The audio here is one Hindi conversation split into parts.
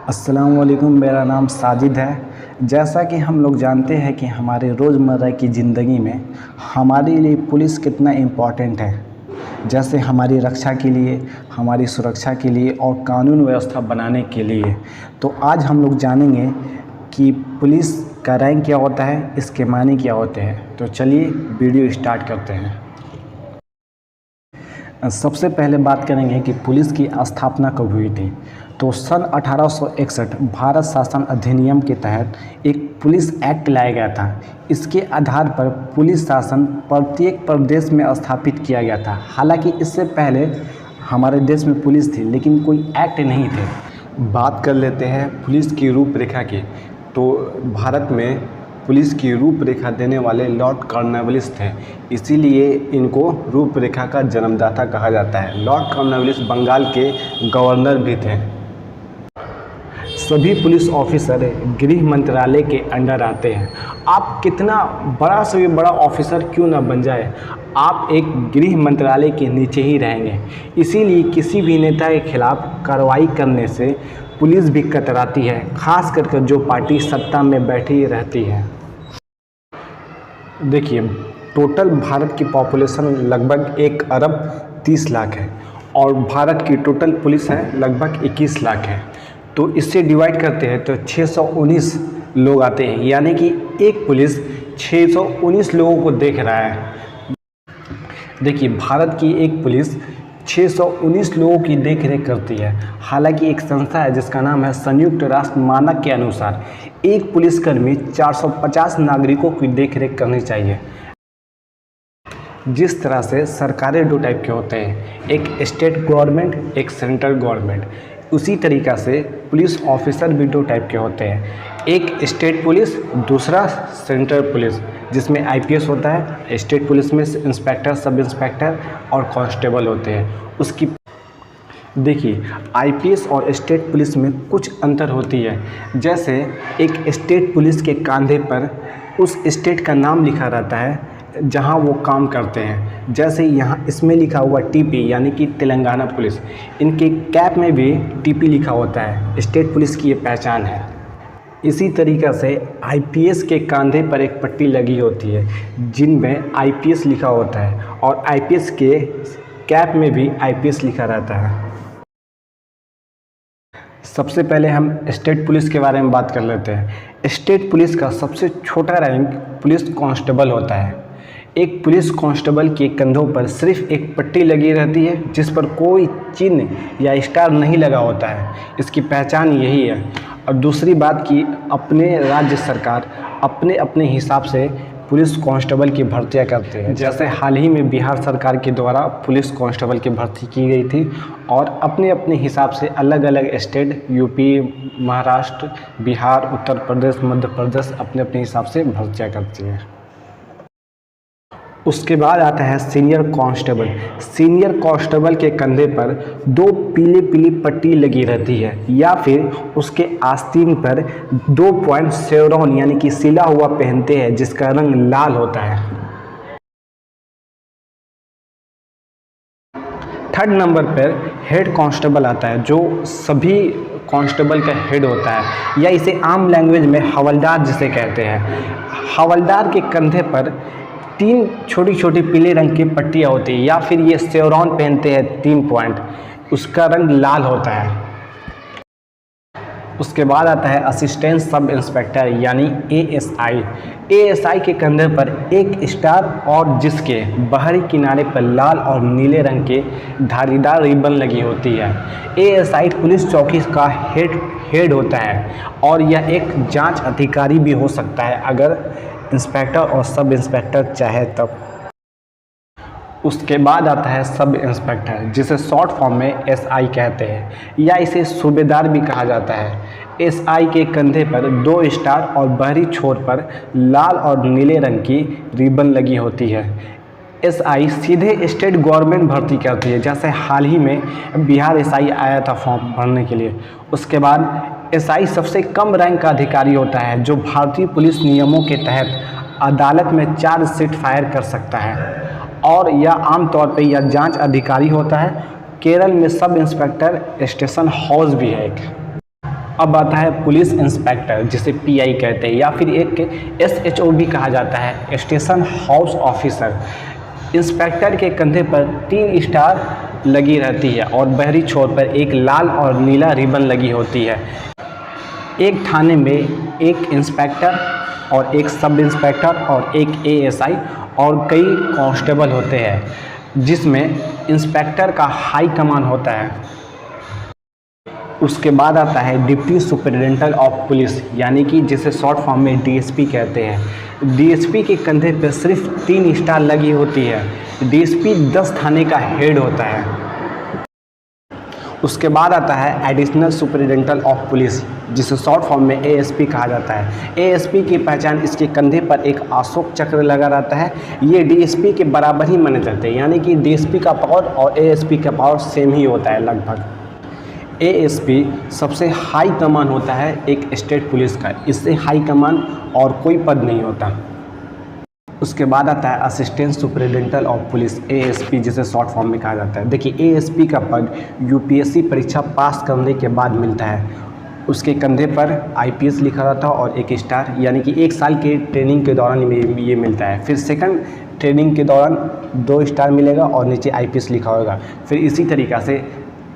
अस्सलाम वालेकुम। मेरा नाम साजिद है। जैसा कि हम लोग जानते हैं कि हमारे रोज़मर्रा की ज़िंदगी में हमारे लिए पुलिस कितना इम्पोर्टेंट है, जैसे हमारी रक्षा के लिए, हमारी सुरक्षा के लिए और कानून व्यवस्था बनाने के लिए। तो आज हम लोग जानेंगे कि पुलिस का रैंक क्या होता है, इसके मायने क्या होते हैं। तो चलिए वीडियो स्टार्ट करते हैं। सबसे पहले बात करेंगे कि पुलिस की स्थापना कब हुई थी। तो सन 1861 भारत शासन अधिनियम के तहत एक पुलिस एक्ट लाया गया था। इसके आधार पर पुलिस शासन प्रत्येक प्रदेश में स्थापित किया गया था। हालांकि इससे पहले हमारे देश में पुलिस थी, लेकिन कोई एक्ट नहीं थे। बात कर लेते हैं पुलिस की रूपरेखा की। तो भारत में पुलिस की रूपरेखा देने वाले लॉर्ड कॉर्नवालिस थे, इसीलिए इनको रूपरेखा का जन्मदाता कहा जाता है। लॉर्ड कॉर्नवालिस बंगाल के गवर्नर भी थे। सभी पुलिस ऑफिसर गृह मंत्रालय के अंडर आते हैं। आप कितना बड़ा से भी बड़ा ऑफिसर क्यों ना बन जाए, आप एक गृह मंत्रालय के नीचे ही रहेंगे। इसीलिए किसी भी नेता के खिलाफ कार्रवाई करने से पुलिस भी कतराती है, खास करके जो पार्टी सत्ता में बैठी रहती है। देखिए, टोटल भारत की पॉपुलेशन लगभग 1 अरब 30 लाख है और भारत की टोटल पुलिस है लगभग 21 लाख है। तो इससे डिवाइड करते हैं तो 619 लोग आते हैं, यानी कि एक पुलिस 619 लोगों को देख रहा है। देखिए, भारत की एक पुलिस 619 लोगों की देखरेख करती है। हालांकि एक संस्था है जिसका नाम है संयुक्त राष्ट्र मानक के अनुसार एक पुलिसकर्मी 450 नागरिकों की देखरेख करनी चाहिए। जिस तरह से सरकारें 2 टाइप के होते हैं, एक स्टेट गवर्नमेंट, एक सेंट्रल गवर्नमेंट, उसी तरीक़ा से पुलिस ऑफिसर भी 2 टाइप के होते हैं, एक स्टेट पुलिस, दूसरा सेंट्रल पुलिस, जिसमें आईपीएस होता है। स्टेट पुलिस में इंस्पेक्टर, सब इंस्पेक्टर और कांस्टेबल होते हैं। उसकी देखिए, आईपीएस और स्टेट पुलिस में कुछ अंतर होती है। जैसे एक स्टेट पुलिस के कंधे पर उस स्टेट का नाम लिखा रहता है जहां वो काम करते हैं। जैसे यहाँ इसमें लिखा हुआ टीपी, यानी कि तेलंगाना पुलिस, इनके कैप में भी टीपी लिखा होता है। स्टेट पुलिस की ये पहचान है। इसी तरीक़ा से आईपीएस के कंधे पर एक पट्टी लगी होती है जिनमें आईपीएस लिखा होता है, और आईपीएस के कैप में भी आईपीएस लिखा रहता है। सबसे पहले हम स्टेट पुलिस के बारे में बात कर लेते हैं। स्टेट पुलिस का सबसे छोटा रैंक पुलिस कांस्टेबल होता है। एक पुलिस कांस्टेबल के कंधों पर सिर्फ एक पट्टी लगी रहती है जिस पर कोई चिन्ह या स्टार नहीं लगा होता है। इसकी पहचान यही है। और दूसरी बात कि अपने राज्य सरकार अपने अपने हिसाब से पुलिस कांस्टेबल की भर्तियां करते हैं। जैसे हाल ही में बिहार सरकार के द्वारा पुलिस कांस्टेबल की भर्ती की गई थी, और अपने अपने हिसाब से अलग अलग स्टेट, यूपी, महाराष्ट्र, बिहार, उत्तर प्रदेश, मध्य प्रदेश अपने अपने हिसाब से भर्तियां करती हैं। उसके बाद आता है सीनियर कांस्टेबल। सीनियर कांस्टेबल के कंधे पर 2 पीली पीली पट्टी लगी रहती है, या फिर उसके आस्तीन पर 2 पॉइंट शेवरॉन यानी कि सिला हुआ पहनते हैं जिसका रंग लाल होता है। 3rd नंबर पर हेड कांस्टेबल आता है, जो सभी कांस्टेबल का हेड होता है, या इसे आम लैंग्वेज में हवलदार जिसे कहते हैं। हवलदार के कंधे पर 3 छोटी छोटी पीले रंग की पट्टियाँ होती है, या फिर ये शेवरॉन पहनते हैं 3 पॉइंट, उसका रंग लाल होता है। उसके बाद आता है असिस्टेंट सब इंस्पेक्टर यानी एएसआई। एएसआई के कंधे पर एक स्टार और जिसके बाहरी किनारे पर लाल और नीले रंग के धारीदार रिबन लगी होती है। एएसआई पुलिस चौकी का हेड होता है, और यह एक जांच अधिकारी भी हो सकता है अगर इंस्पेक्टर और सब इंस्पेक्टर चाहे तब। उसके बाद आता है सब इंस्पेक्टर, जिसे शॉर्ट फॉर्म में एसआई कहते हैं, या इसे सूबेदार भी कहा जाता है। एसआई के कंधे पर 2 स्टार और बाहरी छोर पर लाल और नीले रंग की रिबन लगी होती है। एसआई सीधे स्टेट गवर्नमेंट भर्ती करती है, जैसे हाल ही में बिहार एसआई आया था फॉर्म भरने के लिए। उसके बाद एसआई सबसे कम रैंक का अधिकारी होता है, जो भारतीय पुलिस नियमों के तहत अदालत में चार्जशीट फायर कर सकता है, और यह आमतौर पर यह जांच अधिकारी होता है। केरल में सब इंस्पेक्टर स्टेशन हाउस भी है एक। अब आता है पुलिस इंस्पेक्टर, जिसे पीआई कहते हैं, या फिर एक एसएचओ भी कहा जाता है, स्टेशन हाउस ऑफिसर। इंस्पेक्टर के कंधे पर 3 स्टार लगी रहती है और बाहरी छोर पर एक लाल और नीला रिबन लगी होती है। एक थाने में एक इंस्पेक्टर और एक सब इंस्पेक्टर और एक एएसआई और कई कांस्टेबल होते हैं, जिसमें इंस्पेक्टर का हाई कमान होता है। उसके बाद आता है डिप्टी सुपरिटेंडेंट ऑफ पुलिस, यानी कि जिसे शॉर्ट फॉर्म में डीएसपी कहते हैं। डीएसपी के कंधे पर सिर्फ 3 स्टार लगी होती है। डीएसपी 10 थाने का हेड होता है। उसके बाद आता है एडिशनल सुपरिटेंडेंट ऑफ पुलिस, जिसे शॉर्ट फॉर्म में एएसपी कहा जाता है। एएसपी की पहचान इसके कंधे पर एक अशोक चक्र लगा रहता है। ये डीएसपी के बराबर ही माने जाते हैं, यानी कि डीएसपी का पावर और एएसपी का पावर सेम ही होता है लगभग। एएसपी सबसे हाई कमान होता है एक स्टेट पुलिस का, इससे हाई कमान और कोई पद नहीं होता। उसके बाद आता है assistant superintendent of police, ASP, जिसे शॉर्ट फॉर्म में कहा जाता है। देखिए, एएसपी का पद यूपीएससी परीक्षा पास करने के बाद मिलता है। उसके कंधे पर आईपीएस लिखा रहता है और एक स्टार, यानी कि 1 साल के ट्रेनिंग के दौरान ये मिलता है। फिर सेकंड ट्रेनिंग के दौरान 2 स्टार मिलेगा और नीचे आईपीएस लिखा होगा। फिर इसी तरीक़ा से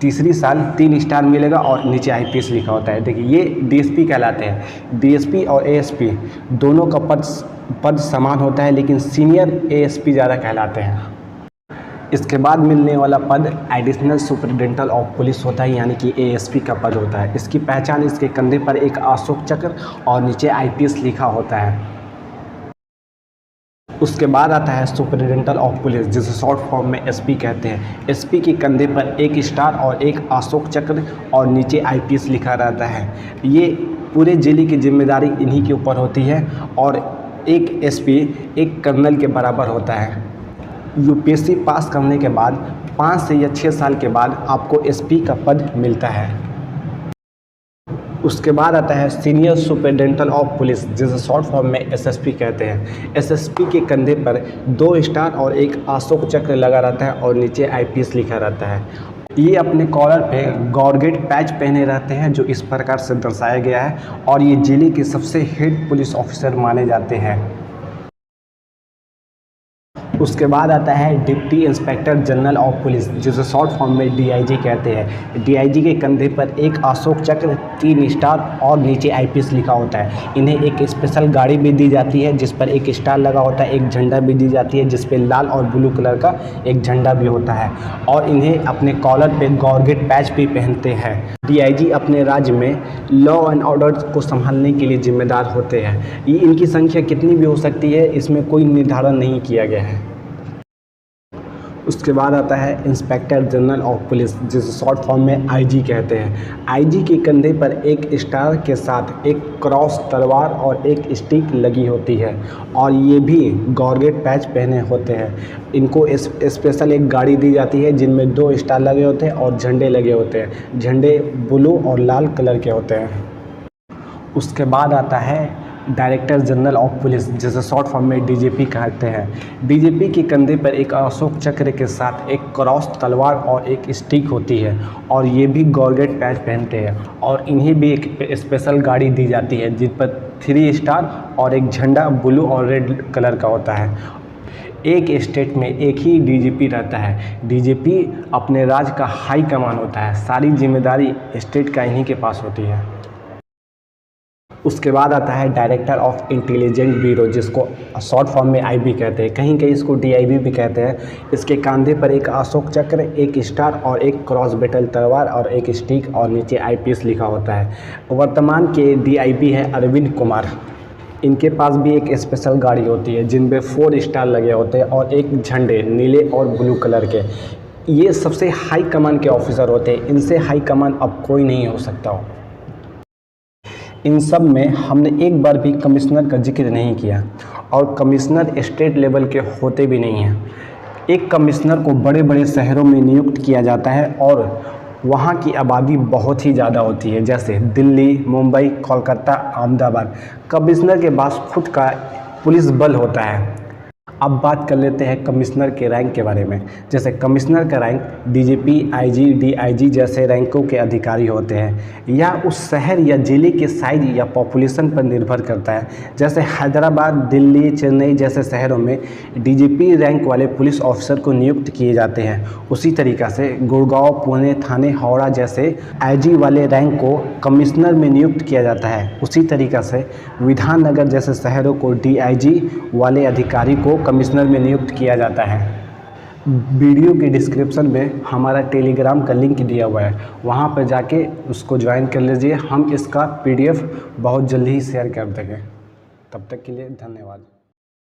तीसरी साल 3 स्टार मिलेगा और नीचे आईपीएस लिखा होता है। देखिए, ये डीएसपी कहलाते हैं। डीएसपी और एएसपी दोनों का पद समान होता है, लेकिन सीनियर एएसपी ज़्यादा कहलाते हैं। इसके बाद मिलने वाला पद एडिशनल सुपरिटेंडेंट ऑफ पुलिस होता है, यानी कि एएसपी का पद होता है। इसकी पहचान इसके कंधे पर एक अशोक चक्र और नीचे आईपीएस लिखा होता है। उसके बाद आता है सुपरिटेंडेंट ऑफ पुलिस, जिसे शॉर्ट फॉर्म में एसपी कहते हैं। एसपी के कंधे पर एक स्टार और एक अशोक चक्र और नीचे आईपीएस लिखा रहता है। ये पूरे जिले की जिम्मेदारी इन्हीं के ऊपर होती है और एक एसपी एक कर्नल के बराबर होता है। यूपीएससी पास करने के बाद 5 से या 6 साल के बाद आपको एसपी का पद मिलता है। उसके बाद आता है सीनियर सुपरिटेंडेंट ऑफ पुलिस, जिसे शॉर्ट फॉर्म में एसएसपी कहते हैं। एसएसपी के कंधे पर 2 स्टार और एक अशोक चक्र लगा रहता है और नीचे आईपीएस लिखा रहता है। ये अपने कॉलर पे गॉर्गेट पैच पहने रहते हैं, जो इस प्रकार से दर्शाया गया है, और ये जिले के सबसे हेड पुलिस ऑफिसर माने जाते हैं। उसके बाद आता है deputy inspector general of police, जिसे शॉर्ट फॉर्म में डीआईजी कहते हैं। डीआईजी के कंधे पर एक अशोक चक्र, 3 स्टार और नीचे आईपीएस लिखा होता है। इन्हें एक स्पेशल गाड़ी भी दी जाती है, जिस पर एक स्टार लगा होता है। एक झंडा भी दी जाती है, जिस पे लाल और ब्लू कलर का एक झंडा भी होता है, और इन्हें अपने कॉलर पे गॉर्गेट पैच भी पहनते हैं। डीआईजी अपने राज्य में लॉ एंड ऑर्डर को संभालने के लिए जिम्मेदार होते हैं। ये इनकी संख्या कितनी भी हो सकती है, इसमें कोई निर्धारण नहीं किया गया है। उसके बाद आता है इंस्पेक्टर जनरल ऑफ पुलिस, जिसे शॉर्ट फॉर्म में आईजी कहते हैं। आईजी के कंधे पर एक स्टार के साथ एक क्रॉस तलवार और एक स्टिक लगी होती है, और ये भी गॉर्गेट पैच पहने होते हैं। इनको स्पेशल एक गाड़ी दी जाती है, जिनमें 2 स्टार लगे होते हैं और झंडे लगे होते हैं। झंडे ब्लू और लाल कलर के होते हैं। उसके बाद आता है डायरेक्टर जनरल ऑफ पुलिस, जिसे शॉर्ट फॉर्म में डीजीपी कहते हैं। डीजीपी के कंधे पर एक अशोक चक्र के साथ एक क्रॉस तलवार और एक स्टिक होती है, और ये भी गॉर्गेट पैच पहनते हैं, और इन्हें भी एक स्पेशल गाड़ी दी जाती है, जिस पर 3 स्टार और एक झंडा ब्लू और रेड कलर का होता है। एक स्टेट में एक ही डीजीपी रहता है। डीजीपी अपने राज्य का हाई कमान होता है। सारी जिम्मेदारी स्टेट का इन्हीं के पास होती है। उसके बाद आता है डायरेक्टर ऑफ इंटेलिजेंस ब्यूरो, जिसको शॉर्ट फॉर्म में आईबी कहते हैं। कहीं कहीं इसको डीआईबी भी कहते हैं। इसके कंधे पर एक अशोक चक्र, एक स्टार और एक क्रॉस बेटल तलवार और एक स्टिक, और नीचे आईपीएस लिखा होता है। वर्तमान के डीआईबी है अरविंद कुमार। इनके पास भी एक स्पेशल गाड़ी होती है, जिनमें 4 स्टार लगे होते हैं और एक झंडे नीले और ब्लू कलर के। ये सबसे हाई कमान के ऑफिसर होते हैं। इनसे हाई कमान अब कोई नहीं हो सकता हो। इन सब में हमने एक बार भी कमिश्नर का जिक्र नहीं किया, और कमिश्नर स्टेट लेवल के होते भी नहीं हैं। एक कमिश्नर को बड़े बड़े शहरों में नियुक्त किया जाता है, और वहाँ की आबादी बहुत ही ज़्यादा होती है, जैसे दिल्ली, मुंबई, कोलकाता, अहमदाबाद। कमिश्नर के पास खुद का पुलिस बल होता है। अब बात कर लेते हैं कमिश्नर के रैंक के बारे में। जैसे कमिश्नर का रैंक डीजीपी, आईजी, डीआईजी जैसे रैंकों के अधिकारी होते हैं। यह उस शहर या ज़िले के साइज या पॉपुलेशन पर निर्भर करता है। जैसे हैदराबाद, दिल्ली, चेन्नई जैसे शहरों में डीजीपी रैंक वाले पुलिस ऑफिसर को नियुक्त किए जाते हैं। उसी तरीक़ा से गुड़गांव, पुणे, थाने, हावड़ा जैसे आईजी वाले रैंक को कमिश्नर में नियुक्त किया जाता है। उसी तरीक़ा से विधाननगर जैसे शहरों को डीआईजी वाले अधिकारी को कमिश्नर में नियुक्त किया जाता है। वीडियो के डिस्क्रिप्शन में हमारा टेलीग्राम का लिंक दिया हुआ है, वहाँ पर जाके उसको ज्वाइन कर लीजिए। हम इसका पीडीएफ बहुत जल्दी ही शेयर कर देंगे। तब तक के लिए धन्यवाद।